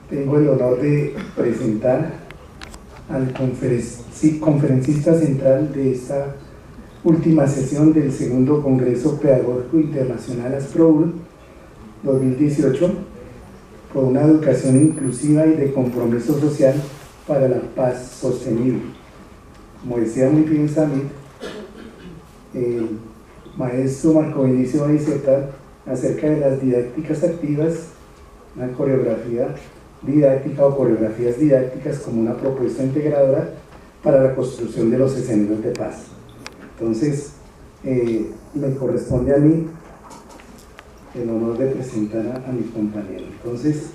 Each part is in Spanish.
Tengo el honor de presentar al conferencista central de esta última sesión del segundo Congreso Pedagógico Internacional ASPROUL 2018 por una educación inclusiva y de compromiso social para la paz sostenible. Como decía muy bien Samir, el maestro Marco Vinicio va a disertar acerca de las didácticas activas, una coreografía didáctica o coreografías didácticas como una propuesta integradora para la construcción de los escenarios de paz. Entonces, me corresponde a mí el honor de presentar a mi compañero. Entonces,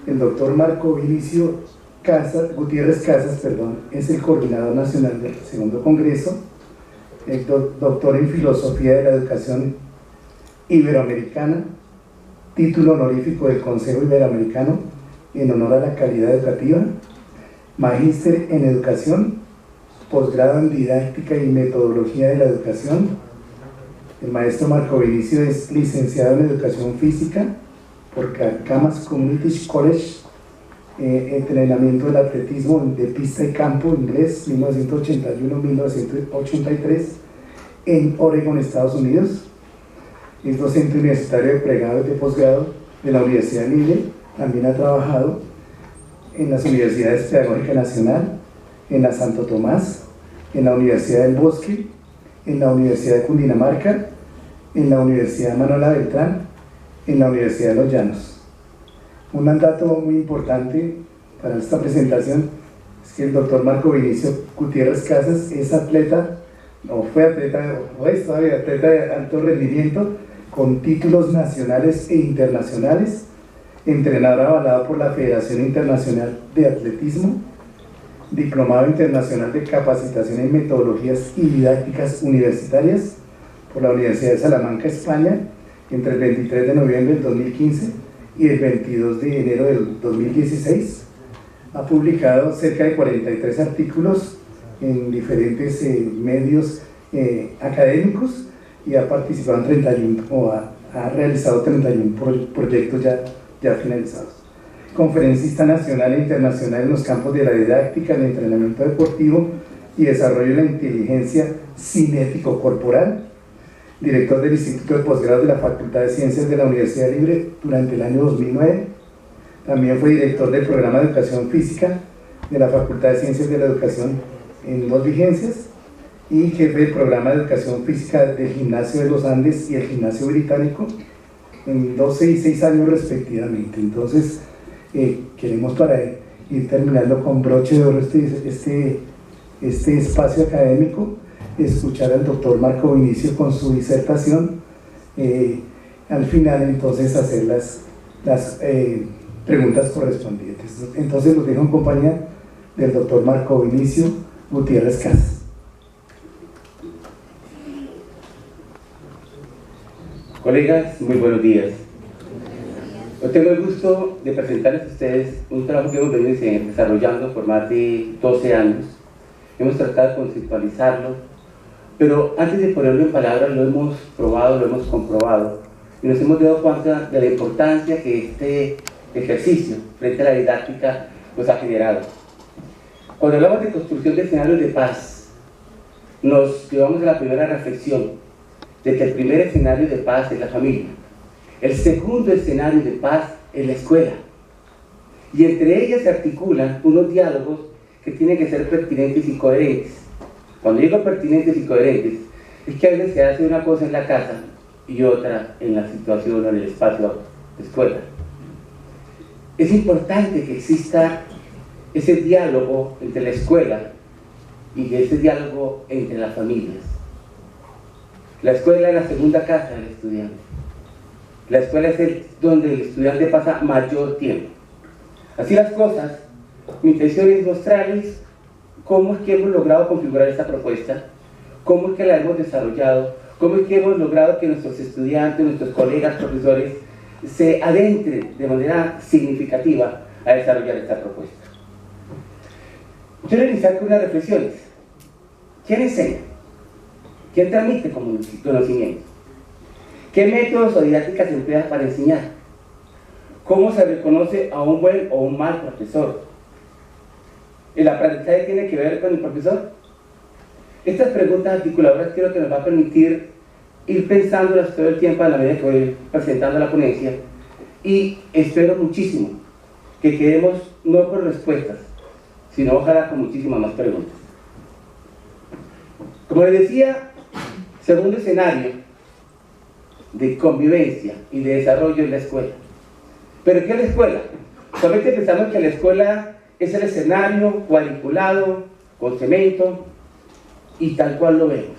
el doctor Marco Vinicio Gutiérrez Casas, es el coordinador nacional del segundo congreso, el doctor en filosofía de la educación iberoamericana, título honorífico del Consejo Iberoamericano en honor a la calidad educativa, magíster en educación, posgrado en didáctica y metodología de la educación. El maestro Marco Vinicio es licenciado en educación física por Camas Community College, entrenamiento del atletismo de pista y campo, inglés, 1981-1983, en Oregon, Estados Unidos. Es docente universitario de pregrado y de posgrado de la Universidad Libre. También ha trabajado en las Universidades Pedagógica Nacional, en la Santo Tomás, en la Universidad del Bosque, en la Universidad de Cundinamarca, en la Universidad Manuela Beltrán, en la Universidad de Los Llanos. Un dato muy importante para esta presentación es que el doctor Marco Vinicio Gutiérrez Casas es atleta, fue atleta de alto rendimiento, con títulos nacionales e internacionales, entrenador avalado por la Federación Internacional de Atletismo, diplomado internacional de capacitación en metodologías y didácticas universitarias por la Universidad de Salamanca, España, entre el 23 de noviembre del 2015 y el 22 de enero del 2016. Ha publicado cerca de 43 artículos en diferentes medios académicos y ha participado en 31 o ha realizado 31 proyectos ya finalizados. Conferencista nacional e internacional en los campos de la didáctica, el entrenamiento deportivo y desarrollo de la inteligencia cinético-corporal, director del Instituto de Posgrado de la Facultad de Ciencias de la Universidad Libre durante el año 2009, también fue director del programa de Educación Física de la Facultad de Ciencias de la Educación en 2 vigencias, y jefe del programa de Educación Física del Gimnasio de los Andes y el Gimnasio Británico en 12 y 6 años respectivamente. Entonces, queremos, para ir terminando con broche de oro este espacio académico, escuchar al doctor Marco Vinicio con su disertación, al final entonces hacer las preguntas correspondientes. Entonces los dejo en compañía del doctor Marco Vinicio Gutiérrez Casas. Colegas, muy buenos días. Hoy tengo el gusto de presentarles a ustedes un trabajo que hemos venido desarrollando por más de 12 años. Hemos tratado de conceptualizarlo, pero antes de ponerlo en palabras lo hemos probado, lo hemos comprobado y nos hemos dado cuenta de la importancia que este ejercicio frente a la didáctica nos ha generado. Cuando hablamos de construcción de escenarios de paz, nos llevamos a la primera reflexión de que el primer escenario de paz es la familia, el segundo escenario de paz es la escuela, y entre ellas se articulan unos diálogos que tienen que ser pertinentes y coherentes. Cuando digo pertinentes y coherentes, es que a veces se hace una cosa en la casa y otra en la situación o en el espacio de escuela. Es importante que exista ese diálogo entre la escuela y ese diálogo entre las familias. La escuela es la segunda casa del estudiante. La escuela es donde el estudiante pasa mayor tiempo. Así las cosas, mi intención es mostrarles cómo es que hemos logrado configurar esta propuesta, cómo es que la hemos desarrollado, cómo es que hemos logrado que nuestros estudiantes, nuestros colegas, profesores, se adentren de manera significativa a desarrollar esta propuesta. Quiero iniciar con unas reflexiones. ¿Quién enseña? ¿Quién transmite conocimiento? ¿Qué métodos o didácticas se emplean para enseñar? ¿Cómo se reconoce a un buen o un mal profesor? ¿El aprendizaje tiene que ver con el profesor? Estas preguntas articuladoras creo que nos va a permitir ir pensándolas todo el tiempo a la medida que voy presentando la ponencia, y espero muchísimo que quedemos no con respuestas, sino ojalá con muchísimas más preguntas. Como les decía, segundo escenario de convivencia y de desarrollo en la escuela. ¿Pero qué es la escuela? Solamente pensamos que la escuela es el escenario cuadriculado, con cemento, y tal cual lo vemos.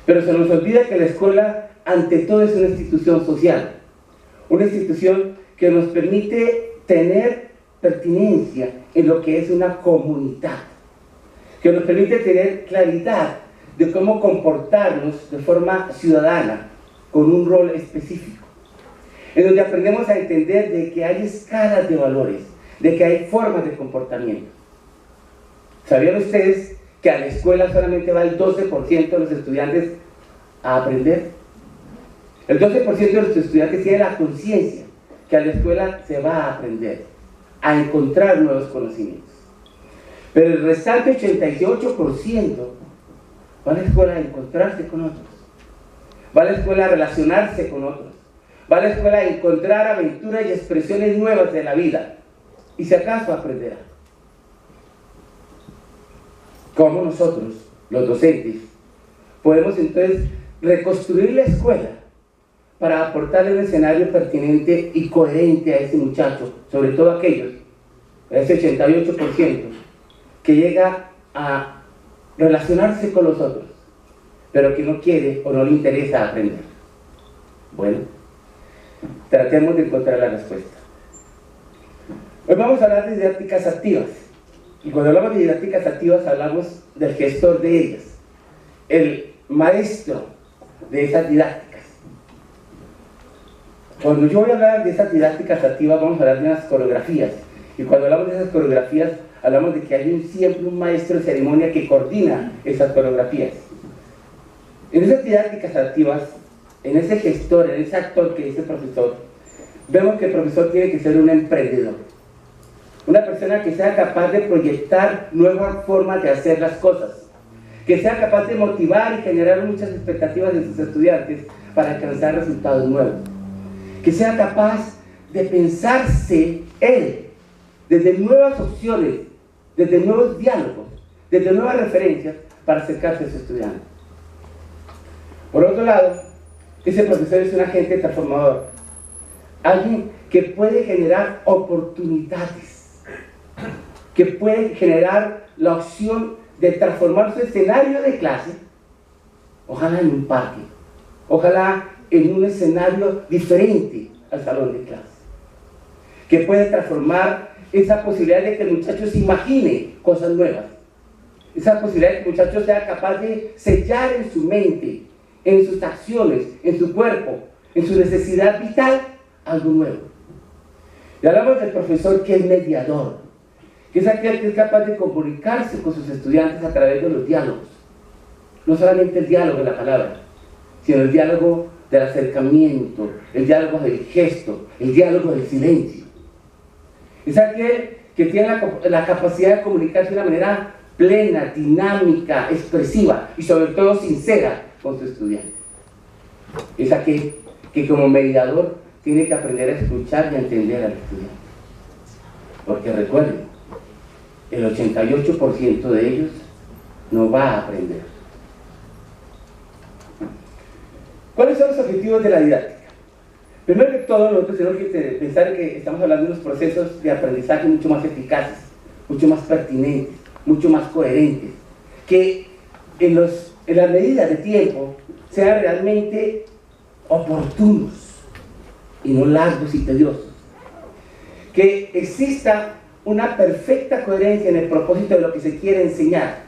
Pero se nos olvida que la escuela, ante todo, es una institución social, una institución que nos permite tener pertinencia en lo que es una comunidad, que nos permite tener claridad de cómo comportarnos de forma ciudadana, con un rol específico, en donde aprendemos a entender de que hay escalas de valores, de que hay formas de comportamiento. ¿Sabían ustedes que a la escuela solamente va el 12% de los estudiantes a aprender? El 12% de los estudiantes tiene la conciencia que a la escuela se va a aprender, a encontrar nuevos conocimientos. Pero el restante 88% va a la escuela a encontrarse con otros, va a la escuela a relacionarse con otros, va a la escuela a encontrar aventuras y expresiones nuevas de la vida, y si acaso aprenderá. ¿Cómo nosotros, los docentes, podemos entonces reconstruir la escuela para aportarle un escenario pertinente y coherente a ese muchacho, sobre todo a aquellos, a ese 88%, que llega a relacionarse con los otros, pero que no quiere o no le interesa aprender? Bueno, tratemos de encontrar la respuesta. Hoy vamos a hablar de didácticas activas, y cuando hablamos de didácticas activas hablamos del gestor de ellas, el maestro de esas didácticas. Cuando yo voy a hablar de esas didácticas activas, vamos a hablar de unas coreografías, y cuando hablamos de esas coreografías hablamos de que hay siempre un maestro de ceremonia que coordina esas coreografías. En esas didácticas activas, en ese gestor, en ese actor que es el profesor, vemos que el profesor tiene que ser un emprendedor, una persona que sea capaz de proyectar nuevas formas de hacer las cosas, que sea capaz de motivar y generar muchas expectativas de sus estudiantes para alcanzar resultados nuevos, que sea capaz de pensarse él desde nuevas opciones, desde nuevos diálogos, desde nuevas referencias para acercarse a su estudiante. Por otro lado, ese profesor es un agente transformador, alguien que puede generar oportunidades, que puede generar la opción de transformar su escenario de clase, ojalá en un parque, ojalá en un escenario diferente al salón de clase, que puede transformar esa posibilidad de que el muchacho se imagine cosas nuevas, esa posibilidad de que el muchacho sea capaz de sellar en su mente, en sus acciones, en su cuerpo, en su necesidad vital, algo nuevo. Y hablamos del profesor que es mediador, que es aquel que es capaz de comunicarse con sus estudiantes a través de los diálogos. No solamente el diálogo de la palabra, sino el diálogo del acercamiento, el diálogo del gesto, el diálogo del silencio. Es aquel que tiene la capacidad de comunicarse de una manera plena, dinámica, expresiva y sobre todo sincera con su estudiante. Es aquel que como mediador tiene que aprender a escuchar y a entender al estudiante. Porque recuerden, el 88% de ellos no va a aprender. ¿Cuáles son los objetivos de la didáctica? Primero que todo, nosotros tenemos que pensar que estamos hablando de unos procesos de aprendizaje mucho más eficaces, mucho más pertinentes, mucho más coherentes, que en la medida de tiempo sean realmente oportunos y no largos y tediosos. Que exista una perfecta coherencia en el propósito de lo que se quiere enseñar.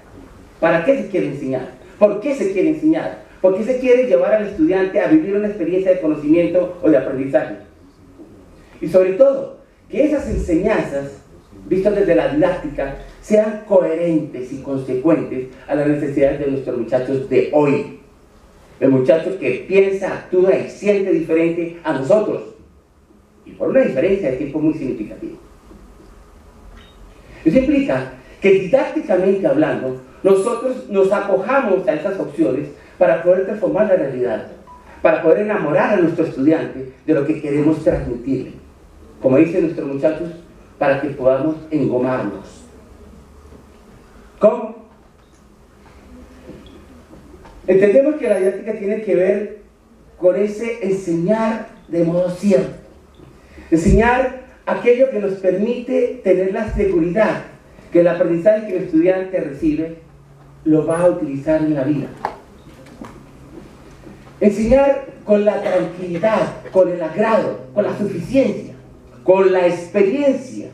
¿Para qué se quiere enseñar? ¿Por qué se quiere enseñar? ¿Por qué se quiere llevar al estudiante a vivir una experiencia de conocimiento o de aprendizaje? Y sobre todo, que esas enseñanzas, vistas desde la didáctica, sean coherentes y consecuentes a las necesidades de nuestros muchachos de hoy. El muchacho que piensa, actúa y siente diferente a nosotros. y por una diferencia de tiempo muy significativa. Eso implica que didácticamente hablando, nosotros nos acojamos a esas opciones para poder transformar la realidad, para poder enamorar a nuestro estudiante de lo que queremos transmitirle. Como dicen nuestros muchachos, para que podamos engomarnos. ¿Cómo? Entendemos que la didáctica tiene que ver con ese enseñar de modo cierto. Enseñar aquello que nos permite tener la seguridad que el aprendizaje que el estudiante recibe lo va a utilizar en la vida. Enseñar con la tranquilidad, con el agrado, con la suficiencia, con la experiencia.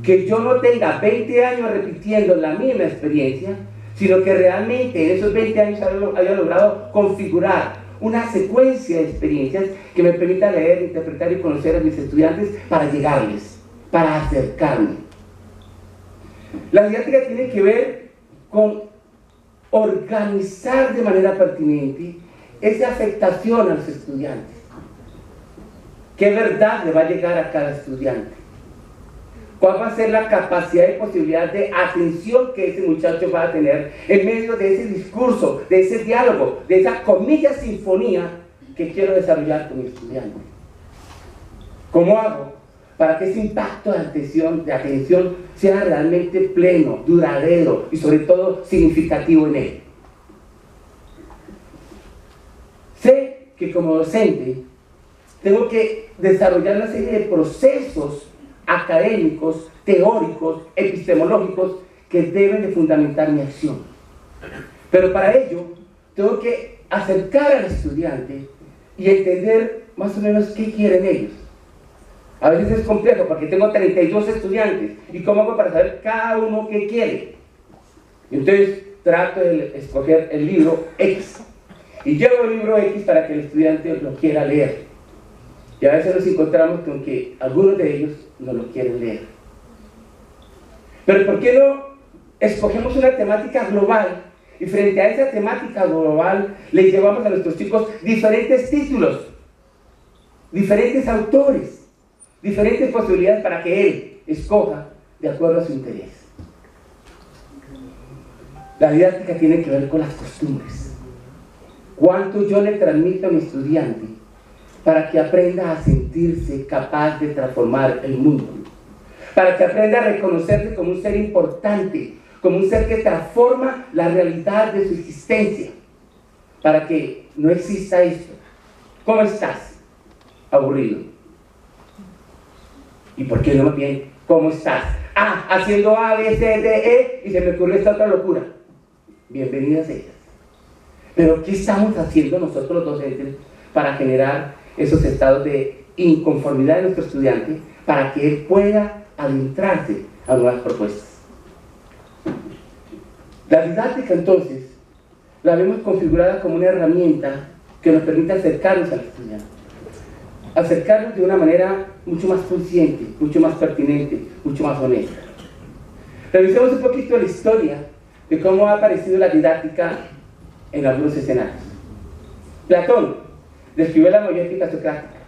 Que yo no tenga 20 años repitiendo la misma experiencia, sino que realmente en esos 20 años haya logrado configurar una secuencia de experiencias que me permita leer, interpretar y conocer a mis estudiantes para llegarles, para acercarme. La didáctica tiene que ver con organizar de manera pertinente esa afectación a los estudiantes. ¿Qué verdad le va a llegar a cada estudiante? ¿Cuál va a ser la capacidad y posibilidad de atención que ese muchacho va a tener en medio de ese discurso, de ese diálogo, de esa comilla sinfonía que quiero desarrollar con mi estudiante? ¿Cómo hago para que ese impacto de atención sea realmente pleno, duradero y sobre todo significativo en él? Sé que como docente tengo que desarrollar una serie de procesos académicos, teóricos, epistemológicos que deben de fundamentar mi acción. Pero para ello tengo que acercar al estudiante y entender más o menos qué quieren ellos. A veces es complejo porque tengo 32 estudiantes y cómo hago para saber cada uno qué quiere. Entonces trato de escoger el libro X y llevo el libro X para que el estudiante lo quiera leer. Y a veces nos encontramos con que algunos de ellos no lo quieren leer. Pero ¿por qué no escogemos una temática global y frente a esa temática global le llevamos a nuestros chicos diferentes títulos, diferentes autores, diferentes posibilidades para que él escoja de acuerdo a su interés? La didáctica tiene que ver con las costumbres. ¿Cuánto yo le transmito a mi estudiante para que aprenda a sentirse capaz de transformar el mundo? Para que aprenda a reconocerse como un ser importante, como un ser que transforma la realidad de su existencia. Para que no exista esto. ¿Cómo estás? Aburrido. ¿Y por qué no más bien? ¿Cómo estás? Ah, haciendo A, B, C, D, E y se me ocurrió esta otra locura. Bienvenidas ellas. Pero ¿qué estamos haciendo nosotros los docentes para generar esos estados de inconformidad de nuestro estudiante para que él pueda adentrarse a nuevas propuestas? La didáctica entonces la vemos configurada como una herramienta que nos permite acercarnos al estudiante, acercarnos de una manera mucho más consciente, mucho más pertinente, mucho más honesta. Revisemos un poquito la historia de cómo ha aparecido la didáctica en algunos escenarios. Platón describió la noyética socrática.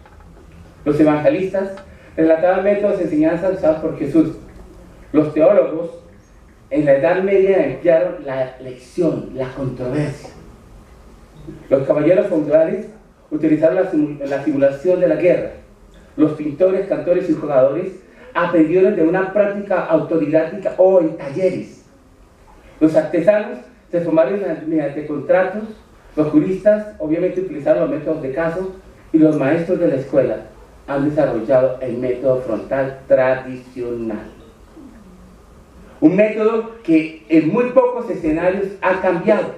Los evangelistas relataban métodos de enseñanza usados por Jesús. Los teólogos en la Edad Media emplearon la lección, la controversia. Los caballeros feudales utilizaron la simulación de la guerra. Los pintores, cantores y jugadores aprendieron de una práctica autodidáctica o en talleres. Los artesanos se formaron mediante contratos. Los juristas obviamente utilizaron los métodos de caso y los maestros de la escuela han desarrollado el método frontal tradicional. Un método que en muy pocos escenarios ha cambiado.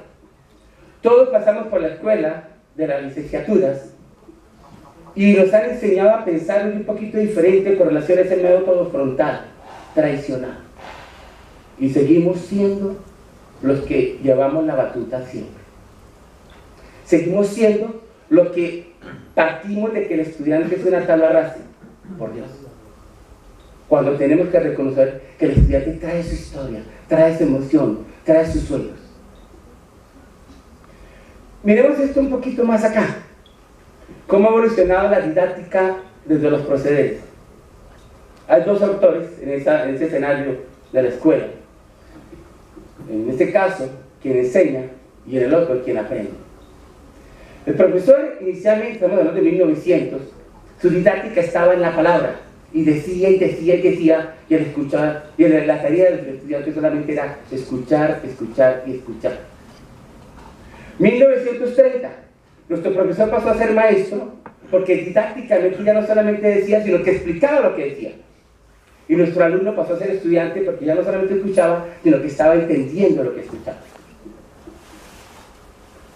Todos pasamos por la escuela de las licenciaturas y nos han enseñado a pensar un poquito diferente con relación a ese método frontal tradicional. Y seguimos siendo los que llevamos la batuta siempre. Seguimos siendo los que partimos de que el estudiante es una tabla rasa, por Dios. Cuando tenemos que reconocer que el estudiante trae su historia, trae su emoción, trae sus sueños. Miremos esto un poquito más acá. ¿Cómo ha evolucionado la didáctica desde los procederes. Hay dos autores en ese escenario de la escuela. En este caso, quien enseña, y en el otro, quien aprende. El profesor, inicialmente, estamos hablando de 1900, su didáctica estaba en la palabra, y decía, y decía, y decía, y al escuchar, y la tarea del estudiante solamente era escuchar, escuchar y escuchar. 1930, nuestro profesor pasó a ser maestro, porque didácticamente ya no solamente decía, sino que explicaba lo que decía. Y nuestro alumno pasó a ser estudiante porque ya no solamente escuchaba, sino que estaba entendiendo lo que escuchaba.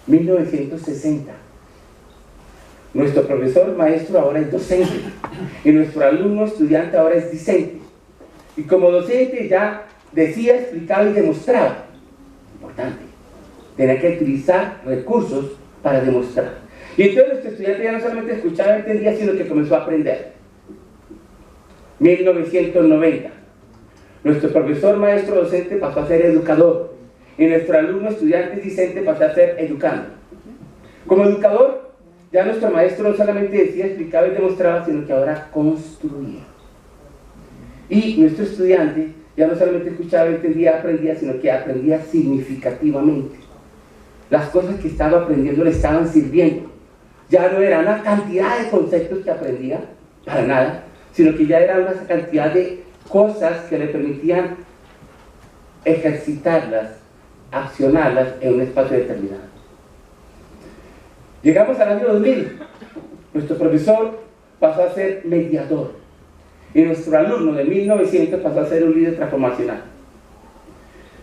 1960. Nuestro profesor maestro ahora es docente. Y nuestro alumno estudiante ahora es discente. Y como docente ya decía, explicaba y demostraba. Importante. Tenía que utilizar recursos para demostrar. Y entonces nuestro estudiante ya no solamente escuchaba y entendía, sino que comenzó a aprender. 1990. Nuestro profesor maestro docente pasó a ser educador. Y nuestro alumno estudiante discente pasó a ser educando. Como educador, ya nuestro maestro no solamente decía, explicaba y demostraba, sino que ahora construía. Y nuestro estudiante ya no solamente escuchaba, entendía, aprendía, sino que aprendía significativamente. Las cosas que estaba aprendiendo le estaban sirviendo. Ya no era una cantidad de conceptos que aprendía, para nada, sino que ya era una cantidad de cosas que le permitían ejercitarlas, accionarlas en un espacio determinado. Llegamos al año 2000. Nuestro profesor pasó a ser mediador y nuestro alumno de 1900 pasó a ser un líder transformacional.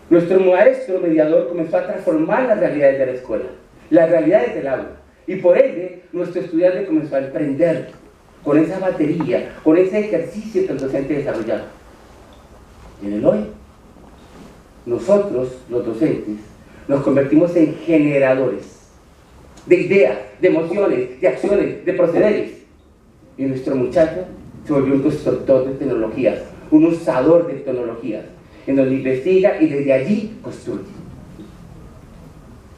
Nuestro maestro mediador comenzó a transformar las realidades de la escuela, las realidades del aula, y por ende nuestro estudiante comenzó a emprender con esa batería, con ese ejercicio que el docente desarrollaba. Y en el hoy, nosotros, los docentes, nos convertimos en generadores de ideas, de emociones, de acciones, de procederes. Y nuestro muchacho se volvió un constructor de tecnologías, un usador de tecnologías, en donde investiga y desde allí construye.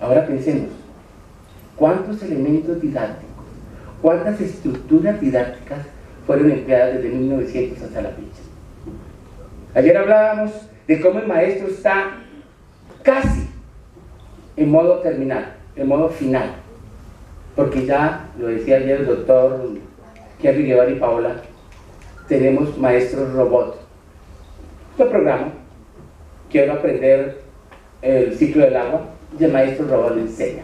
Ahora pensemos, ¿cuántos elementos didácticos, cuántas estructuras didácticas fueron empleadas desde 1900 hasta la fecha? Ayer hablábamos de cómo el maestro está casi en modo terminal, en modo final, porque ya, lo decía ayer el doctor Henry Guevara y Paola, tenemos maestros robot. Este programa, quiero aprender el ciclo del agua, y el maestro robot le enseña.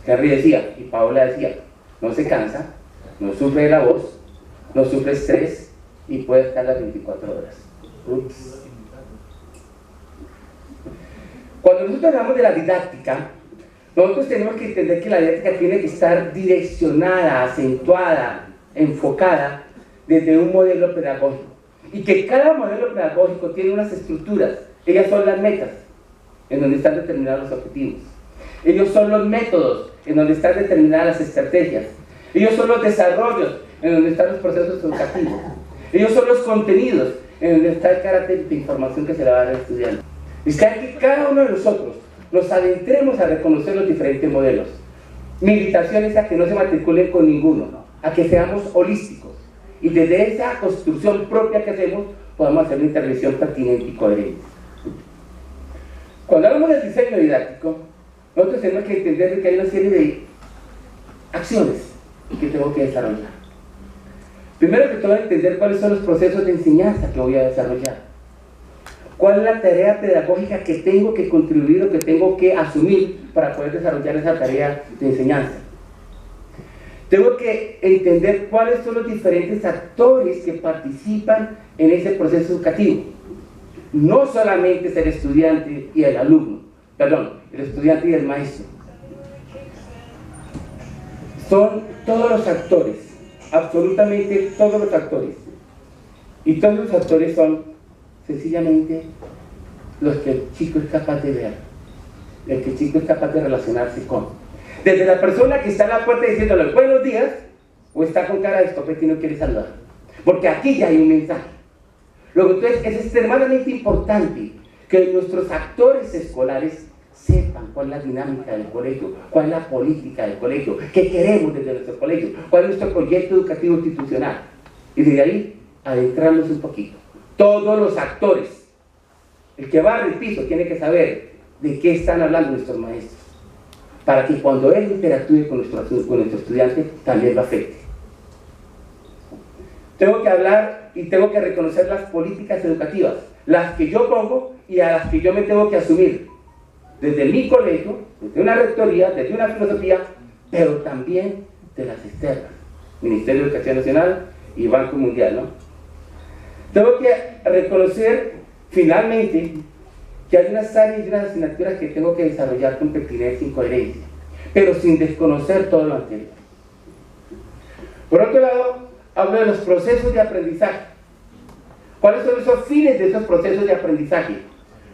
Henry decía, y Paola decía, no se cansa, no sufre de la voz, no sufre estrés, y puede estar las 24 horas. Ups. Cuando nosotros hablamos de la didáctica, nosotros tenemos que entender que la didáctica tiene que estar direccionada, acentuada, enfocada desde un modelo pedagógico. Y que cada modelo pedagógico tiene unas estructuras. Ellas son las metas, en donde están determinados los objetivos. Ellos son los métodos, en donde están determinadas las estrategias. Ellos son los desarrollos, en donde están los procesos educativos. Ellos son los contenidos, en donde está el carácter de información que se le va a dar al estudiante. Es que cada uno de nosotros nos adentremos a reconocer los diferentes modelos. Mi invitación es a que no se matriculen con ninguno, a que seamos holísticos. Y desde esa construcción propia que hacemos, podamos hacer una intervención pertinente y coherente. Cuando hablamos del diseño didáctico, nosotros tenemos que entender que hay una serie de acciones que tengo que desarrollar. Primero que todo, entender cuáles son los procesos de enseñanza que voy a desarrollar. ¿Cuál es la tarea pedagógica que tengo que contribuir o que tengo que asumir para poder desarrollar esa tarea de enseñanza? Tengo que entender cuáles son los diferentes actores que participan en ese proceso educativo. No solamente es el estudiante y el alumno, perdón, el estudiante y el maestro. Son todos los actores, absolutamente todos los actores. Y todos los actores son sencillamente los que el chico es capaz de ver, el que el chico es capaz de relacionarse con. Desde la persona que está en la puerta diciéndole buenos días, o está con cara de escopeta y no quiere saludar. Porque aquí ya hay un mensaje. Luego, entonces, es extremadamente importante que nuestros actores escolares sepan cuál es la dinámica del colegio, cuál es la política del colegio, qué queremos desde nuestro colegio, cuál es nuestro proyecto educativo institucional. Y desde ahí, adentrarnos un poquito. Todos los actores, el que barre el piso tiene que saber de qué están hablando nuestros maestros, para que cuando él interactúe con nuestro estudiante, también lo afecte. Tengo que hablar y tengo que reconocer las políticas educativas, las que yo pongo y a las que yo me tengo que asumir, desde mi colegio, desde una rectoría, desde una filosofía, pero también de las externas, Ministerio de Educación Nacional y Banco Mundial, ¿no? Tengo que reconocer, finalmente, que hay unas áreas y unas asignaturas que tengo que desarrollar con pertinencia y coherencia, pero sin desconocer todo lo anterior. Por otro lado, hablo de los procesos de aprendizaje. ¿Cuáles son esos fines de esos procesos de aprendizaje?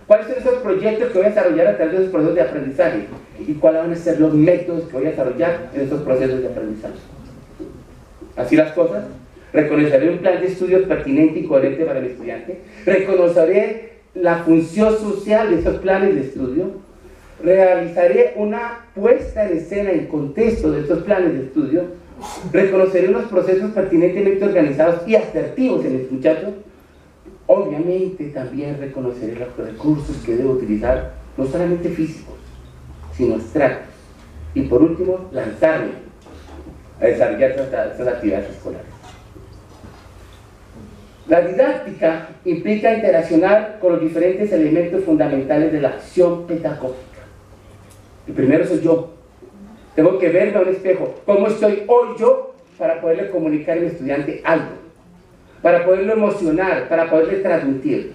¿Cuáles son esos proyectos que voy a desarrollar a través de esos procesos de aprendizaje? ¿Y cuáles van a ser los métodos que voy a desarrollar en esos procesos de aprendizaje? Así las cosas, reconoceré un plan de estudios pertinente y coherente para el estudiante, reconoceré la función social de esos planes de estudio, realizaré una puesta en escena en contexto de esos planes de estudio, reconoceré unos procesos pertinentemente organizados y asertivos en el muchacho. Obviamente también reconoceré los recursos que debo utilizar, no solamente físicos, sino abstractos. Y por último, lanzarme a desarrollar estas actividades escolares. La didáctica implica interaccionar con los diferentes elementos fundamentales de la acción pedagógica. El primero soy yo. Tengo que verme a un espejo. ¿Cómo estoy hoy yo para poderle comunicar al estudiante algo? Para poderlo emocionar, para poderle transmitir.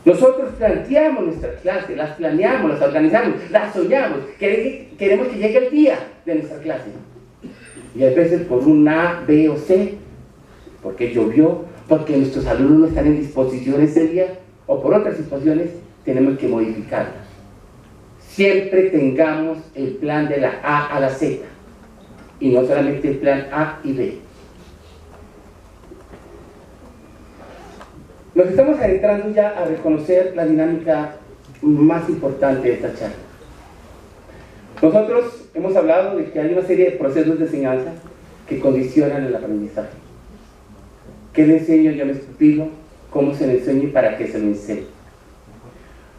Nosotros planteamos nuestras clases, las planeamos, las organizamos, las soñamos. Queremos que llegue el día de nuestra clase. Y a veces por un A, B o C, porque llovió, porque nuestros alumnos no están en disposición ese día, o por otras situaciones, tenemos que modificarlas. Siempre tengamos el plan de la A a la Z, y no solamente el plan A y B. Nos estamos adentrando ya a reconocer la dinámica más importante de esta charla. Nosotros hemos hablado de que hay una serie de procesos de enseñanza que condicionan el aprendizaje. ¿Qué le enseño yo a mi pupilo? ¿Cómo se le enseña y para qué se le enseña?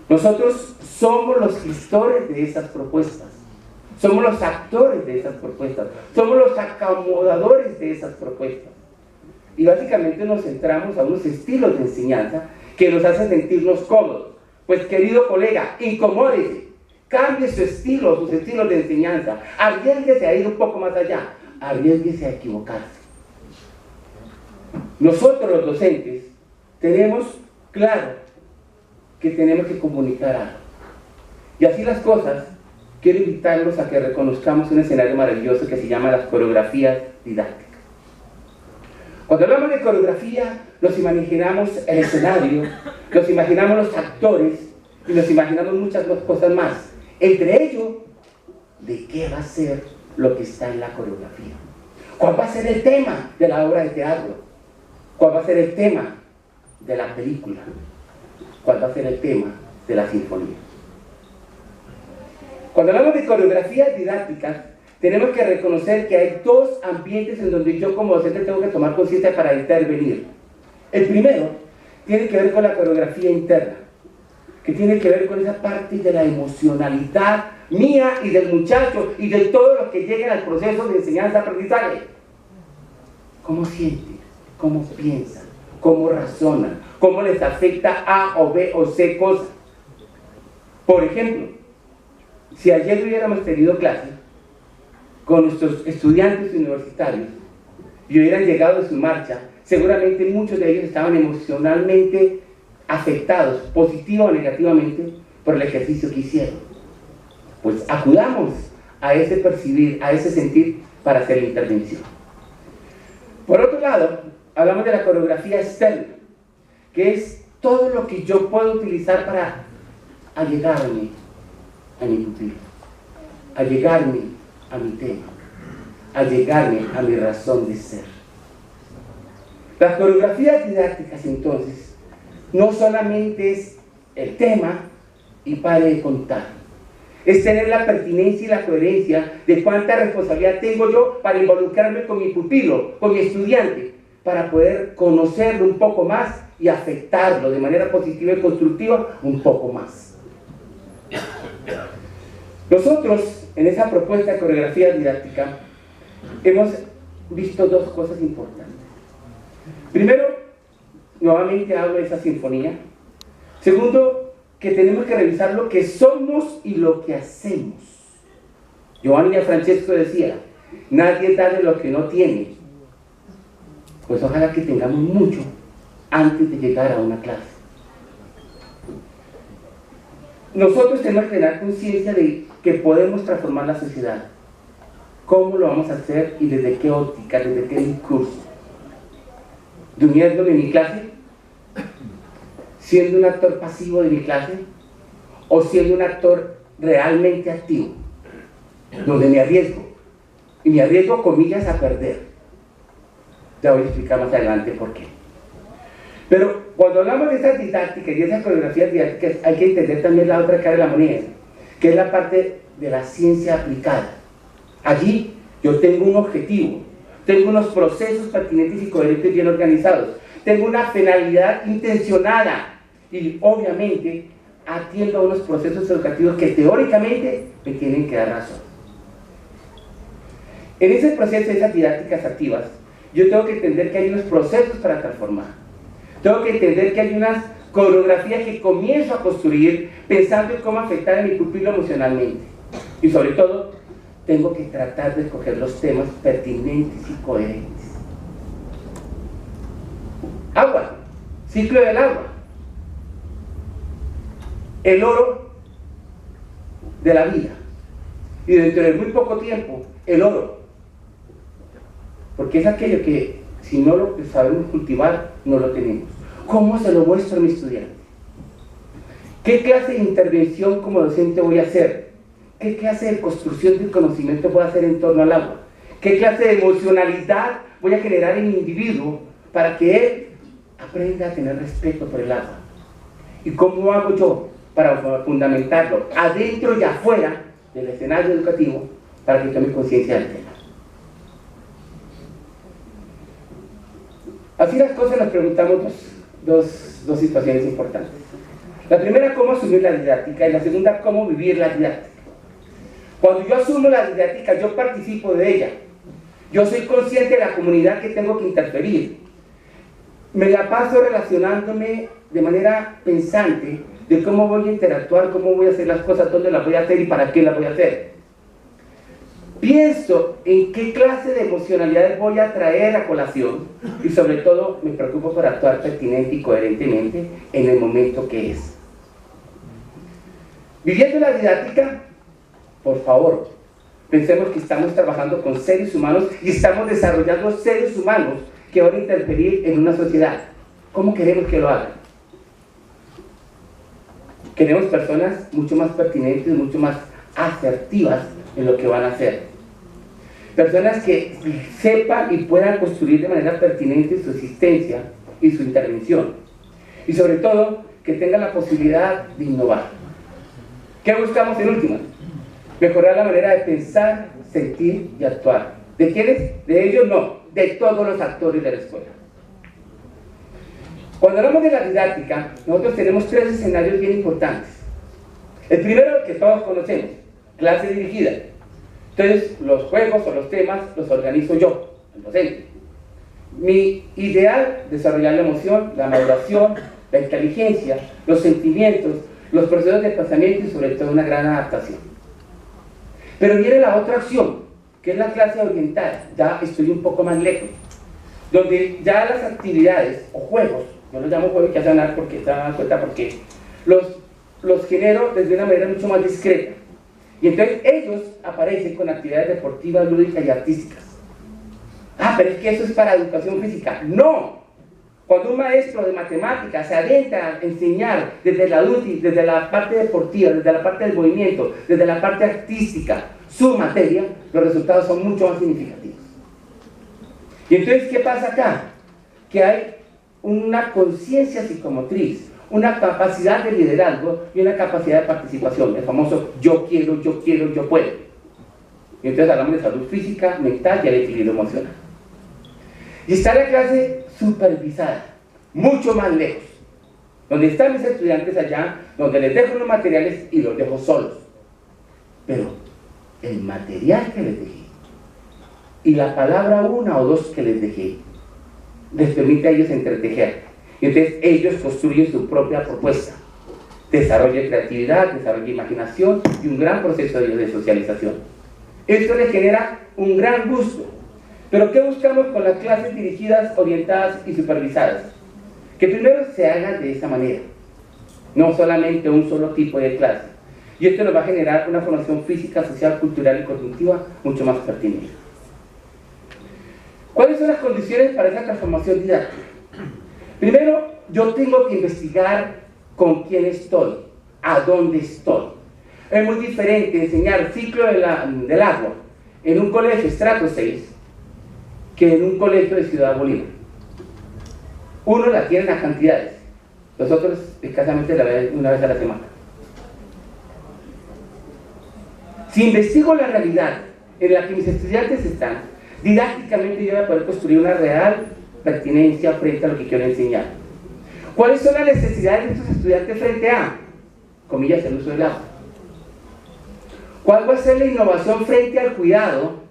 Nosotros somos los gestores de esas propuestas, somos los actores de esas propuestas, somos los acomodadores de esas propuestas. Y básicamente nos centramos a unos estilos de enseñanza que nos hacen sentirnos cómodos. Pues querido colega, incomódese, cambie su estilo, sus estilos de enseñanza, arriésguese a ir un poco más allá, arriésguese a equivocarse. Nosotros los docentes tenemos claro que tenemos que comunicar algo. Y así las cosas, quiero invitarlos a que reconozcamos un escenario maravilloso que se llama las coreografías didácticas. Cuando hablamos de coreografía, nos imaginamos el escenario, nos imaginamos los actores y nos imaginamos muchas cosas más. Entre ellos, ¿de qué va a ser lo que está en la coreografía? ¿Cuál va a ser el tema de la obra de teatro? ¿Cuál va a ser el tema de la película? ¿Cuál va a ser el tema de la sinfonía? Cuando hablamos de coreografías didácticas, tenemos que reconocer que hay dos ambientes en donde yo como docente tengo que tomar conciencia para intervenir. El primero tiene que ver con la coreografía interna, que tiene que ver con esa parte de la emocionalidad mía y del muchacho y de todos los que lleguen al proceso de enseñanza-aprendizaje. ¿Cómo sienten? ¿Cómo piensan? ¿Cómo razonan? ¿Cómo les afecta A o B o C cosas? Por ejemplo, si ayer hubiéramos tenido clase con nuestros estudiantes universitarios y hubieran llegado de su marcha, seguramente muchos de ellos estaban emocionalmente afectados, positiva o negativamente, por el ejercicio que hicieron. Pues acudamos a ese percibir, a ese sentir para hacer la intervención. Por otro lado, hablamos de la coreografía externa, que es todo lo que yo puedo utilizar para allegarme a mi pupilo, allegarme a mi tema, allegarme a mi razón de ser. Las coreografías didácticas, entonces, no solamente es el tema y pare de contar. es tener la pertinencia y la coherencia de cuánta responsabilidad tengo yo para involucrarme con mi pupilo, con mi estudiante, para poder conocerlo un poco más y afectarlo de manera positiva y constructiva un poco más. Nosotros, en esa propuesta de coreografía didáctica, hemos visto dos cosas importantes. Primero, nuevamente hablo de esa sinfonía. Segundo, que tenemos que revisar lo que somos y lo que hacemos. Giovanni Gianfrancesco decía, nadie da de lo que no tiene. Pues ojalá que tengamos mucho antes de llegar a una clase. Nosotros tenemos que tener conciencia de que podemos transformar la sociedad. ¿Cómo lo vamos a hacer y desde qué óptica, desde qué discurso? ¿Durmiendo en mi clase? ¿Siendo un actor pasivo de mi clase? ¿O siendo un actor realmente activo? Donde me arriesgo. Y me arriesgo, comillas, a perder. Ya voy a explicar más adelante por qué. Pero cuando hablamos de esas didácticas y de esas coreografías didácticas, hay que entender también la otra cara de la moneda, que es la parte de la ciencia aplicada. Allí yo tengo un objetivo, tengo unos procesos pertinentes y coherentes bien organizados, tengo una finalidad intencionada y obviamente atiendo a unos procesos educativos que teóricamente me tienen que dar razón. En ese proceso de esas didácticas activas, yo tengo que entender que hay unos procesos para transformar. Tengo que entender que hay unas coreografías que comienzo a construir pensando en cómo afectar a mi pupilo emocionalmente. Y sobre todo, tengo que tratar de escoger los temas pertinentes y coherentes. Agua, ciclo del agua. El oro de la vida. Y dentro de muy poco tiempo, el oro. Porque es aquello que, si no lo sabemos cultivar, no lo tenemos. ¿Cómo se lo muestro a mi estudiante? ¿Qué clase de intervención como docente voy a hacer? ¿Qué clase de construcción del conocimiento voy a hacer en torno al agua? ¿Qué clase de emocionalidad voy a generar en mi individuo para que él aprenda a tener respeto por el agua? ¿Y cómo hago yo para fundamentarlo adentro y afuera del escenario educativo para que tome conciencia del tema? Así las cosas, nos preguntamos dos situaciones importantes. La primera, cómo asumir la didáctica, y la segunda, cómo vivir la didáctica. Cuando yo asumo la didáctica, yo participo de ella. Yo soy consciente de la comunidad que tengo que interferir. Me la paso relacionándome de manera pensante de cómo voy a interactuar, cómo voy a hacer las cosas, dónde las voy a hacer y para qué las voy a hacer. Pienso en qué clase de emocionalidades voy a traer a colación y sobre todo me preocupo por actuar pertinente y coherentemente en el momento que es. Viviendo la didáctica, por favor, pensemos que estamos trabajando con seres humanos y estamos desarrollando seres humanos que van a interferir en una sociedad. ¿Cómo queremos que lo hagan? Queremos personas mucho más pertinentes, mucho más asertivas en lo que van a hacer. Personas que sepan y puedan construir de manera pertinente su existencia y su intervención. Y sobre todo, que tengan la posibilidad de innovar. ¿Qué buscamos en última? Mejorar la manera de pensar, sentir y actuar. ¿De quiénes? De ellos no, de todos los actores de la escuela. Cuando hablamos de la didáctica, nosotros tenemos tres escenarios bien importantes. El primero, que todos conocemos, clase dirigida. Entonces, los juegos o los temas los organizo yo, el docente. Mi ideal, desarrollar la emoción, la maduración, la inteligencia, los sentimientos, los procesos de pensamiento y sobre todo una gran adaptación. Pero viene la otra opción, que es la clase orientada. Ya estoy un poco más lejos, donde ya las actividades o juegos, yo los llamo juegos, ya se van a dar cuenta porque los genero desde una manera mucho más discreta. Y entonces ellos aparecen con actividades deportivas, lúdicas y artísticas. Ah, pero es que eso es para educación física. ¡No! Cuando un maestro de matemáticas se adentra a enseñar desde la UTI, desde la parte deportiva, desde la parte del movimiento, desde la parte artística, su materia, los resultados son mucho más significativos. Y entonces, ¿qué pasa acá? Que hay una conciencia psicomotriz, una capacidad de liderazgo y una capacidad de participación, el famoso yo quiero, yo puedo. Y entonces hablamos de salud física, mental y el equilibrio emocional. Y está la clase supervisada, mucho más lejos, donde están mis estudiantes allá, donde les dejo los materiales y los dejo solos. Pero el material que les dejé y la palabra una o dos que les dejé les permite a ellos entretejer. Y entonces ellos construyen su propia propuesta, desarrollo de creatividad, desarrollo de imaginación y un gran proceso de socialización. Esto les genera un gran gusto. Pero ¿qué buscamos con las clases dirigidas, orientadas y supervisadas? Que primero se hagan de esa manera, no solamente un solo tipo de clase. Y esto nos va a generar una formación física, social, cultural y cognitiva mucho más pertinente. ¿Cuáles son las condiciones para esa transformación didáctica? Primero, yo tengo que investigar con quién estoy, a dónde estoy. Es muy diferente enseñar ciclo del agua en un colegio estrato 6 que en un colegio de Ciudad Bolívar. Uno la tiene en las cantidades, los otros escasamente una vez a la semana. Si investigo la realidad en la que mis estudiantes están, didácticamente yo voy a poder construir una real pertinencia frente a lo que quiero enseñar. ¿Cuáles son las necesidades de estos estudiantes frente a, comillas, el uso del agua? ¿Cuál va a ser la innovación frente al cuidado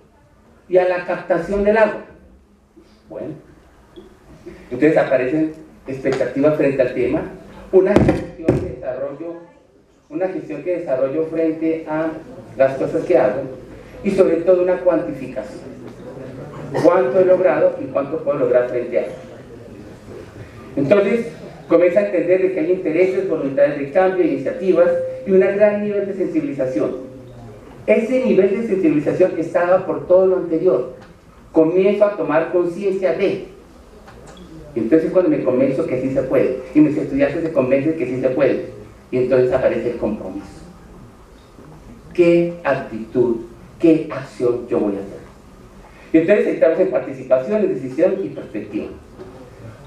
y a la captación del agua? Bueno, entonces aparecen expectativas frente al tema, una gestión que desarrollo frente a las cosas que hago y sobre todo una cuantificación. ¿Cuánto he logrado y cuánto puedo lograr frente a eso? Entonces, comienza a entender de que hay intereses, voluntades de cambio, iniciativas y un gran nivel de sensibilización. Ese nivel de sensibilización está dado por todo lo anterior. Comienzo a tomar conciencia de. Y entonces cuando me convenzo que sí se puede, y mis estudiantes se convencen que sí se puede, y entonces aparece el compromiso. ¿Qué actitud, qué acción yo voy a hacer? Y entonces entramos en participación, en decisión y perspectiva.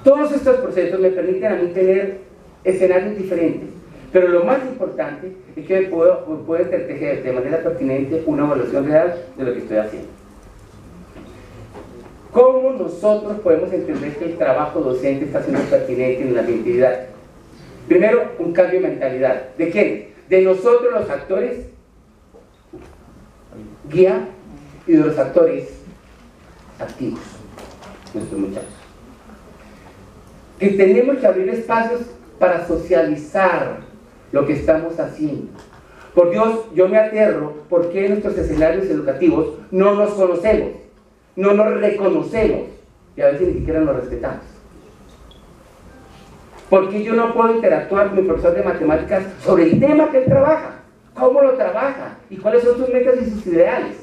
Todos estos procesos me permiten a mí tener escenarios diferentes, pero lo más importante es que puedo entretejer de manera pertinente una evaluación real de lo que estoy haciendo. ¿Cómo nosotros podemos entender que el trabajo docente está siendo pertinente en la ambiente didáctico? Primero, un cambio de mentalidad. ¿De quién? De nosotros los actores, guía, y de los actores activos, nuestros muchachos. Que tenemos que abrir espacios para socializar lo que estamos haciendo. Por Dios, yo me aterro porque en nuestros escenarios educativos no nos conocemos, no nos reconocemos y a veces ni siquiera nos respetamos. Porque yo no puedo interactuar con mi profesor de matemáticas sobre el tema que él trabaja, cómo lo trabaja y cuáles son sus metas y sus ideales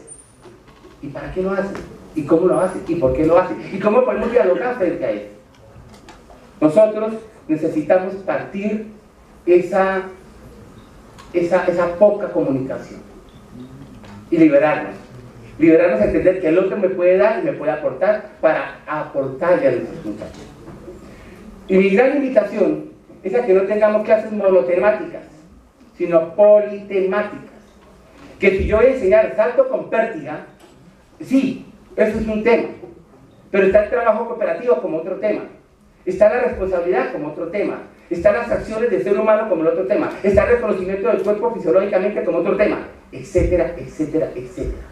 y para qué lo hace y cómo lo hace y por qué lo hace y cómo podemos dialogar frente a él. Nosotros necesitamos partir esa poca comunicación y liberarnos a entender que el otro me puede dar y me puede aportar para aportarle a nuestros muchachos. Y mi gran invitación es a que no tengamos clases monotemáticas, sino politemáticas. Que si yo voy a enseñar salto con pértiga, sí, eso es un tema, pero está el trabajo cooperativo como otro tema, está la responsabilidad como otro tema, están las acciones del ser humano como el otro tema, está el reconocimiento del cuerpo fisiológicamente como otro tema, etcétera, etcétera, etcétera.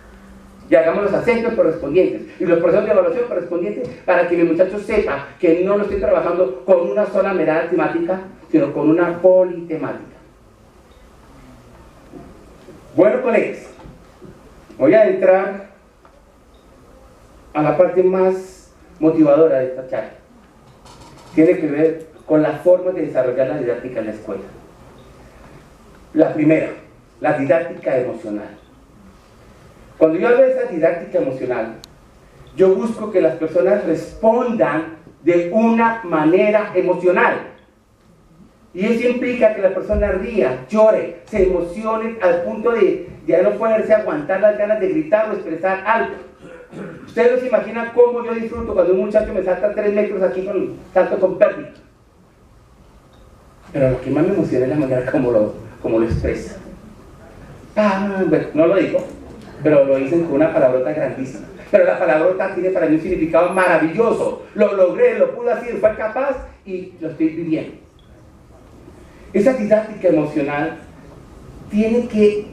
Y hagamos los acentos correspondientes y los procesos de evaluación correspondientes para que mi muchacho sepa que no lo estoy trabajando con una sola mirada temática, sino con una politemática. Bueno, colegas, voy a entrar a la parte más motivadora de esta charla. Tiene que ver con las formas de desarrollar la didáctica en la escuela. La primera, la didáctica emocional. Cuando yo hablo de esa didáctica emocional, yo busco que las personas respondan de una manera emocional. Y eso implica que la persona ría, llore, se emocione al punto de ya no poderse aguantar las ganas de gritar o expresar algo. Ustedes no se imaginan cómo yo disfruto cuando un muchacho me salta 3 metros aquí con salto con pértiga. Pero lo que más me emociona es la manera como lo expresa. Bueno, no lo digo, pero lo dicen con una palabrota grandísima. Pero la palabrota tiene para mí un significado maravilloso. Lo logré, lo pude hacer, fue capaz y lo estoy viviendo. Esa didáctica emocional tiene que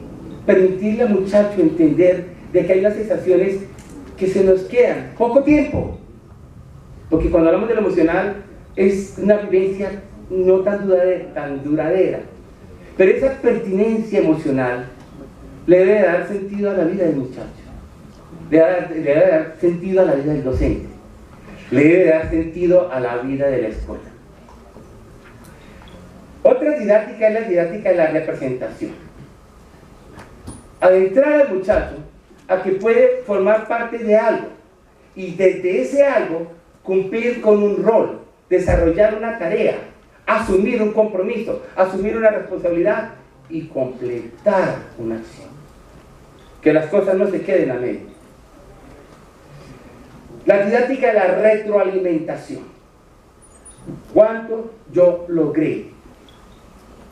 permitirle al muchacho entender de que hay unas sensaciones que se nos quedan poco tiempo. Porque cuando hablamos de lo emocional es una vivencia no tan duradera. Pero esa pertinencia emocional le debe dar sentido a la vida del muchacho. Le debe dar sentido a la vida del docente. Le debe dar sentido a la vida de la escuela. Otra didáctica es la didáctica de la representación. Adentrar al muchacho a que puede formar parte de algo y desde ese algo cumplir con un rol, desarrollar una tarea, asumir un compromiso, asumir una responsabilidad y completar una acción. Que las cosas no se queden a medio. La didáctica de la retroalimentación. ¿Cuánto yo logré?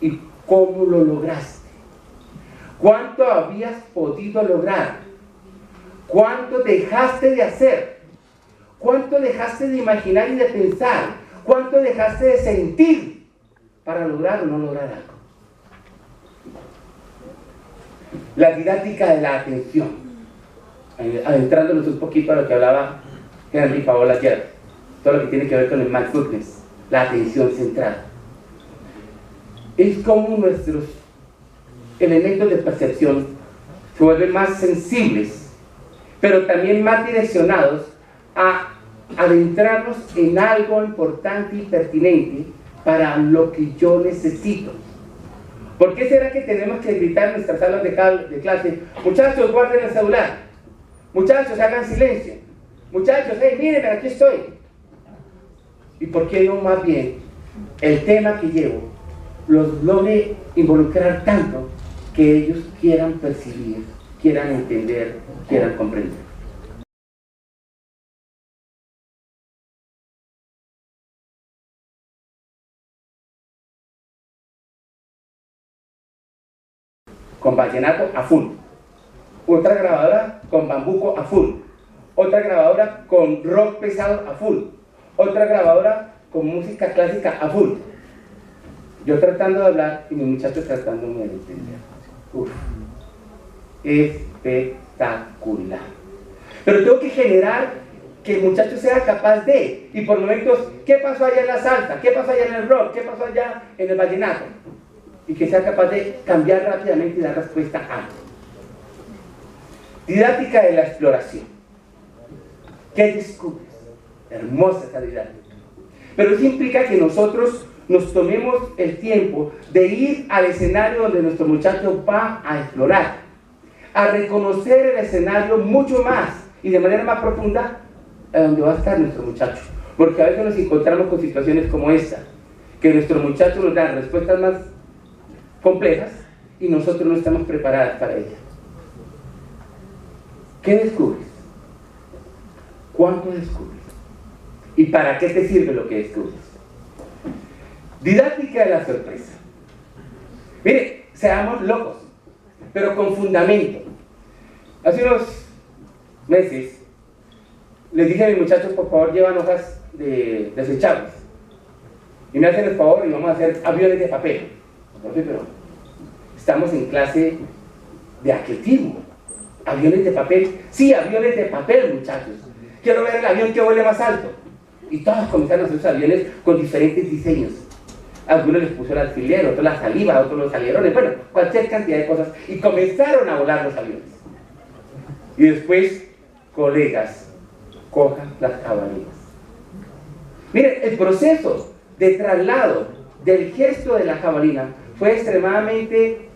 ¿Y cómo lo lograste? ¿Cuánto habías podido lograr? ¿Cuánto dejaste de hacer? ¿Cuánto dejaste de imaginar y de pensar? ¿Cuánto dejaste de sentir para lograr o no lograr algo? La didáctica de la atención. Adentrándonos un poquito a lo que hablaba Henry Favola ayer. Todo lo que tiene que ver con el mindfulness, la atención centrada. Es como nuestros elementos de percepción se vuelven más sensibles, pero también más direccionados a adentrarnos en algo importante y pertinente para lo que yo necesito. ¿Por qué será que tenemos que gritar en nuestras salas de clase: muchachos, guarden el celular, muchachos, hagan silencio, muchachos, hey, mírenme, aquí estoy? ¿Y por qué no más bien el tema que llevo los logre involucrar tanto que ellos quieran percibir, quieran entender, quieran comprender? Con vallenato a full, otra grabadora con bambuco a full, otra grabadora con rock pesado a full, otra grabadora con música clásica a full. Yo tratando de hablar y mi muchacho tratándome de entender. Uf, espectacular. Pero tengo que generar que el muchacho sea capaz de, y por momentos, ¿qué pasó allá en la salsa? ¿Qué pasó allá en el rock? ¿Qué pasó allá en el vallenato? Y que sea capaz de cambiar rápidamente y dar respuesta a. Didáctica de la exploración. ¿Qué descubres? Hermosa esta didáctica. Pero eso implica que nosotros nos tomemos el tiempo de ir al escenario donde nuestro muchacho va a explorar, a reconocer el escenario mucho más y de manera más profunda a donde va a estar nuestro muchacho. Porque a veces nos encontramos con situaciones como esta, que nuestro muchacho nos da respuestas más complejas y nosotros no estamos preparados para ellas. ¿Qué descubres? ¿Cuánto descubres? ¿Y para qué te sirve lo que descubres? Didáctica de la sorpresa. Mire, seamos locos, pero con fundamento. Hace unos meses les dije a mis muchachos: por favor, llevan hojas desechables y me hacen el favor y vamos a hacer aviones de papel. Pero estamos en clase de atletismo. ¿Aviones de papel? Sí, aviones de papel, muchachos. Quiero ver el avión que vuele más alto. Y todos comenzaron a hacer sus aviones con diferentes diseños. Algunos les puso el alfiler, otros la saliva, otros los alerones, bueno, cualquier cantidad de cosas. Y comenzaron a volar los aviones. Y después, colegas, cojan las jabalinas. Miren, el proceso de traslado del gesto de la jabalina fue extremadamente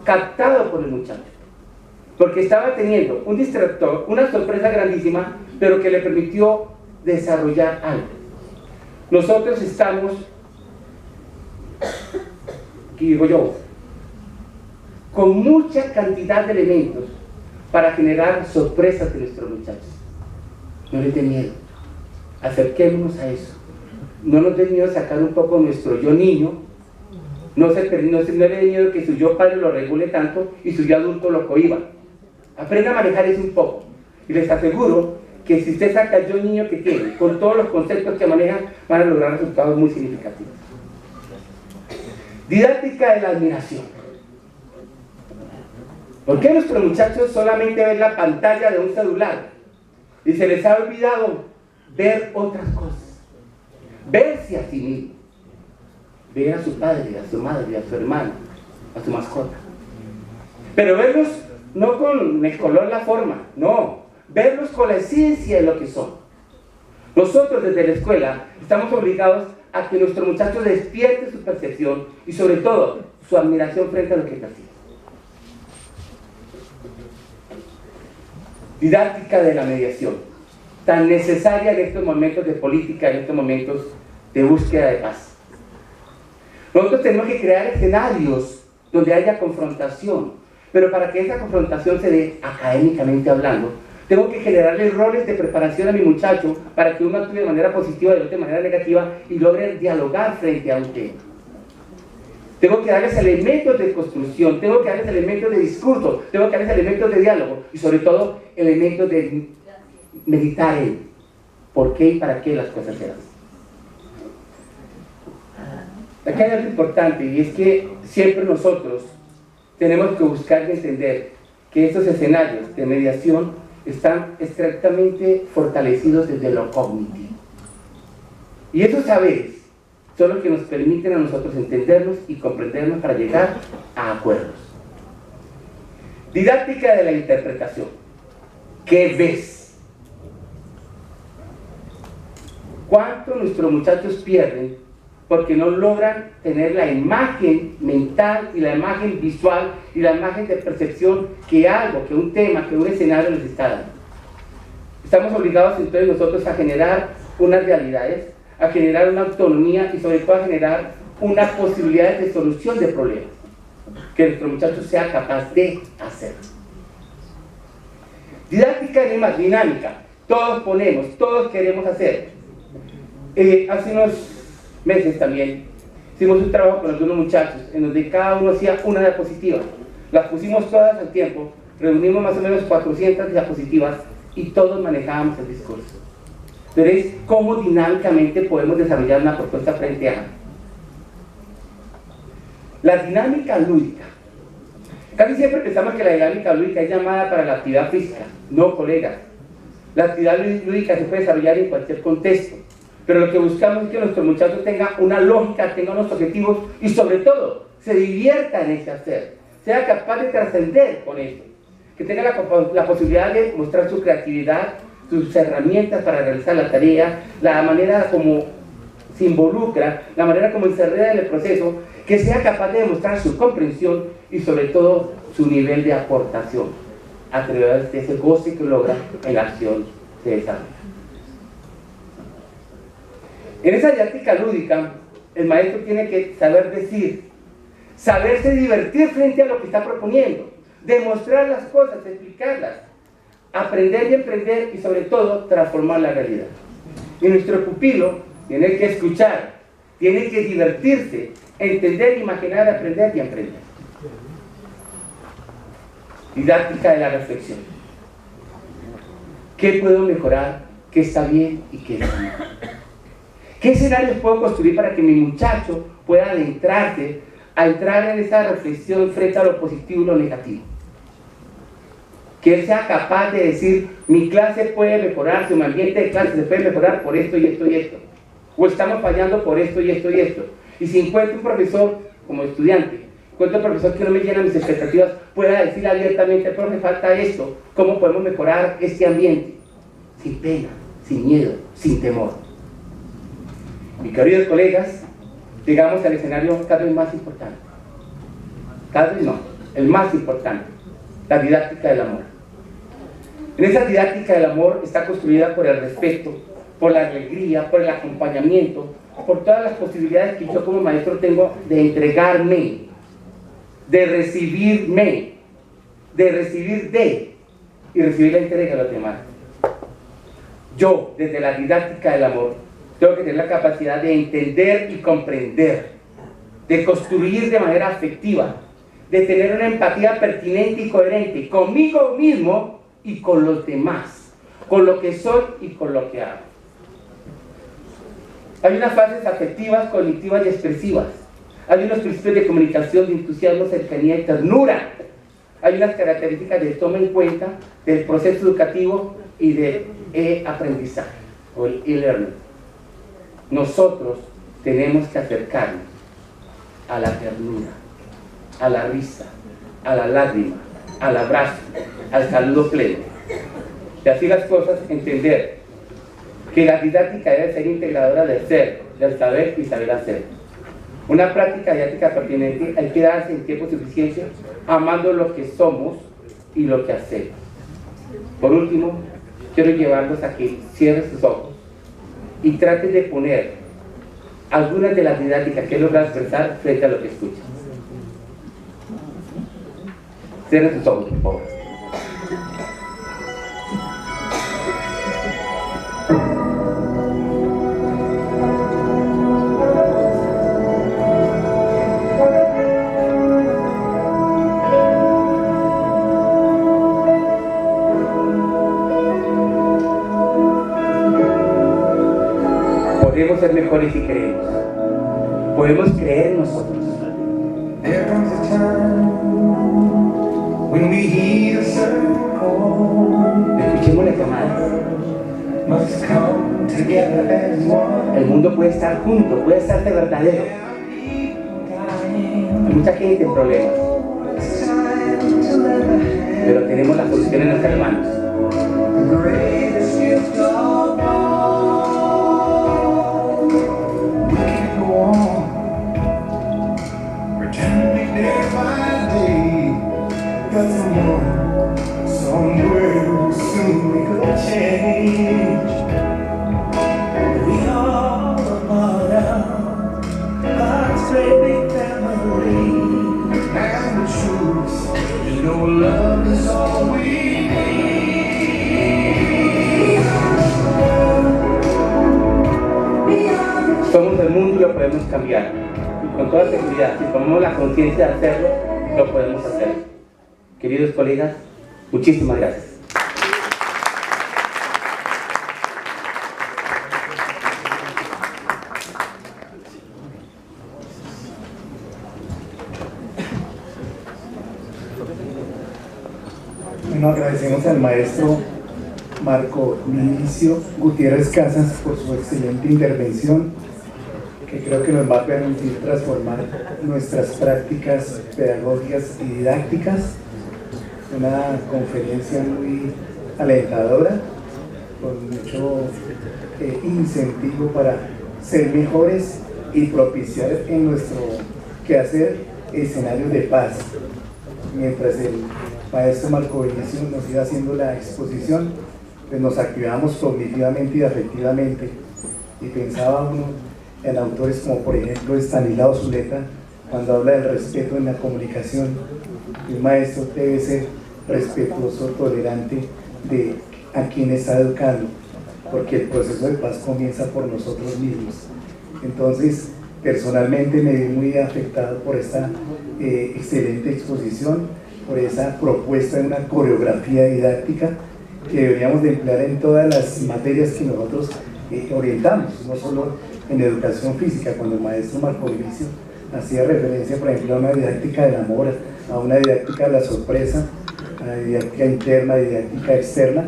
captado por el muchacho, porque estaba teniendo un distractor, una sorpresa grandísima, pero que le permitió desarrollar algo. Nosotros estamos, aquí digo yo, con mucha cantidad de elementos para generar sorpresas de nuestros muchachos. No les dé miedo, acerquémonos a eso. No nos dé miedo sacar un poco nuestro yo niño No le dé miedo que su yo padre lo regule tanto y su yo adulto lo cohiba. Aprenda a manejar eso un poco. Y les aseguro que si usted saca el yo niño que tiene, con todos los conceptos que manejan, van a lograr resultados muy significativos. Didáctica de la admiración. ¿Por qué nuestros muchachos solamente ven la pantalla de un celular y se les ha olvidado ver otras cosas? Verse a sí mismo, ver a su padre, a su madre, a su hermano, a su mascota. Pero verlos no con el color, la forma, no, verlos con la esencia de lo que son. Nosotros desde la escuela estamos obligados a que nuestro muchacho despierte su percepción y sobre todo su admiración frente a lo que percibe. Didáctica de la mediación, tan necesaria en estos momentos de política, en estos momentos de búsqueda de paz. Nosotros tenemos que crear escenarios donde haya confrontación, pero para que esa confrontación se dé académicamente hablando, tengo que generarle roles de preparación a mi muchacho para que uno actúe de manera positiva y otro de manera negativa y logre dialogar frente a un tema. Tengo que darles elementos de construcción, tengo que darles elementos de discurso, tengo que darles elementos de diálogo y sobre todo elementos de meditar en por qué y para qué las cosas se hacen. Aquí hay algo importante y es que siempre nosotros tenemos que buscar y entender que estos escenarios de mediación están estrictamente fortalecidos desde lo cognitivo. Y esos saberes son los que nos permiten a nosotros entendernos y comprendernos para llegar a acuerdos. Didáctica de la interpretación. ¿Qué ves? ¿Cuánto nuestros muchachos pierden porque no logran tener la imagen mental y la imagen visual y la imagen de percepción que algo, que un tema, que un escenario les está dando? Estamos obligados entonces nosotros a generar unas realidades, a generar una autonomía y sobre todo a generar una posibilidad de solución de problemas que nuestro muchacho sea capaz de hacer. Didáctica dinámica. Todos ponemos, todos queremos hacer. Hace unos meses también hicimos un trabajo con algunos muchachos en donde cada uno hacía una diapositiva. Las pusimos todas al tiempo, reunimos más o menos 400 diapositivas y todos manejábamos el discurso. Entonces, ¿cómo dinámicamente podemos desarrollar una propuesta frente a la dinámica lúdica? Casi siempre pensamos que la dinámica lúdica es llamada para la actividad física. No, colegas. La actividad lúdica se puede desarrollar en cualquier contexto. Pero lo que buscamos es que nuestro muchacho tenga una lógica, tenga unos objetivos y sobre todo, se divierta en ese hacer. Sea capaz de trascender con eso. Que tenga la posibilidad de mostrar su creatividad, sus herramientas para realizar la tarea, la manera como se involucra, la manera como se enreda en el proceso, que sea capaz de demostrar su comprensión y sobre todo su nivel de aportación a través de ese goce que logra en la acción de desarrollo. En esa didáctica lúdica, el maestro tiene que saber decir, saberse divertir frente a lo que está proponiendo, demostrar las cosas, explicarlas, aprender y emprender y sobre todo transformar la realidad. Y nuestro pupilo tiene que escuchar, tiene que divertirse, entender, imaginar, aprender y emprender. Didáctica de la reflexión. ¿Qué puedo mejorar? ¿Qué está bien y qué está mal? ¿Qué escenarios puedo construir para que mi muchacho pueda adentrarse a entrar en esa reflexión frente a lo positivo y lo negativo? Que él sea capaz de decir, mi clase puede mejorar, mi ambiente de clase se puede mejorar por esto y esto y esto. O estamos fallando por esto y esto y esto. Y si encuentro un profesor, como estudiante, encuentro un profesor que no me llena mis expectativas, pueda decir abiertamente, pero me falta esto, ¿cómo podemos mejorar este ambiente? Sin pena, sin miedo, sin temor. Mis queridos colegas, llegamos al escenario cada vez más importante. Cada vez no, el más importante, la didáctica del amor. En esa didáctica del amor está construida por el respeto, por la alegría, por el acompañamiento, por todas las posibilidades que yo como maestro tengo de entregarme, de recibirme, de recibir de y recibir la entrega de los demás. Yo, desde la didáctica del amor, tengo que tener la capacidad de entender y comprender de construir de manera afectiva, de tener una empatía pertinente y coherente conmigo mismo y con los demás, con lo que soy y con lo que hago. Hay unas fases afectivas, cognitivas y expresivas. Hay unos principios de comunicación, de entusiasmo, cercanía y ternura. Hay unas características de toma en cuenta del proceso educativo y de aprendizaje, o el e-learning. Nosotros tenemos que acercarnos a la ternura, a la risa, a la lágrima, al abrazo, al saludo pleno. Y así las cosas, entender que la didáctica debe ser integradora del ser, del saber y saber hacer. Una práctica didáctica pertinente hay que darse en tiempo suficiente, amando lo que somos y lo que hacemos. Por último, quiero llevarlos a que cierren sus ojos y traten de poner algunas de las didácticas que logran expresar frente a lo que escuchan. Cierren sus ojos, por favor. Podemos ser mejores si creemos. Podemos creer en nosotros. Escuchemos las llamadas. El mundo puede estar junto, puede ser de verdadero. Hay mucha gente en problemas, pero tenemos la solución en nuestras manos. Somos el mundo y lo podemos cambiar. Y con toda seguridad, si tomamos la conciencia de hacerlo, lo podemos hacer. Queridos colegas, muchísimas gracias. Bueno, agradecemos al maestro Marco Vinicio Gutiérrez Casas por su excelente intervención, que creo que nos va a permitir transformar nuestras prácticas pedagógicas y didácticas. Una conferencia muy alentadora, con mucho incentivo para ser mejores y propiciar en nuestro quehacer escenarios de paz. Mientras el maestro Marco Vinicio nos iba haciendo la exposición, pues nos activamos cognitivamente y afectivamente, y pensaba uno en autores como por ejemplo Estanislao Zuleta, cuando habla del respeto en la comunicación. El maestro debe ser respetuoso, tolerante de a quien está educando, porque el proceso de paz comienza por nosotros mismos. Entonces, personalmente me vi muy afectado por esta excelente exposición, por esa propuesta de una coreografía didáctica que deberíamos de emplear en todas las materias que nosotros orientamos, no solo en educación física. Cuando el maestro Marco Vinicio hacía referencia, por ejemplo, a una didáctica del amor, a una didáctica de la sorpresa, a la didáctica interna, didáctica externa,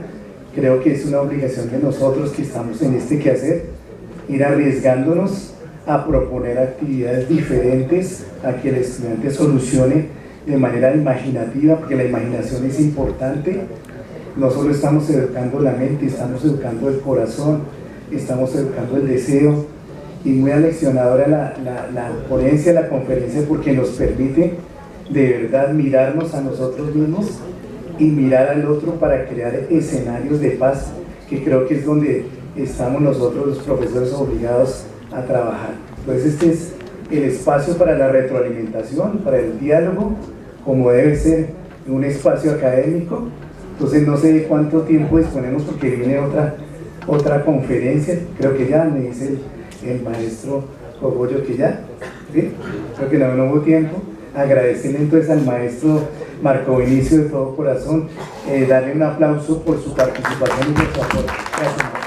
creo que es una obligación de nosotros que estamos en este quehacer, ir arriesgándonos a proponer actividades diferentes, a que el estudiante solucione de manera imaginativa, porque la imaginación es importante. No solo estamos educando la mente, estamos educando el corazón, estamos educando el deseo, y muy aleccionadora la ponencia, la conferencia, porque nos permite de verdad mirarnos a nosotros mismos y mirar al otro para crear escenarios de paz, que creo que es donde estamos nosotros los profesores obligados a trabajar. Entonces este es el espacio para la retroalimentación, para el diálogo, como debe ser un espacio académico. Entonces no sé de cuánto tiempo disponemos, porque viene otra conferencia, creo que ya me dice el maestro Cogollo que ya. ¿sí? Creo que no hubo tiempo. Agradecerle entonces al maestro Marco Vinicio de todo corazón, darle un aplauso por su participación y por su aporte. Gracias.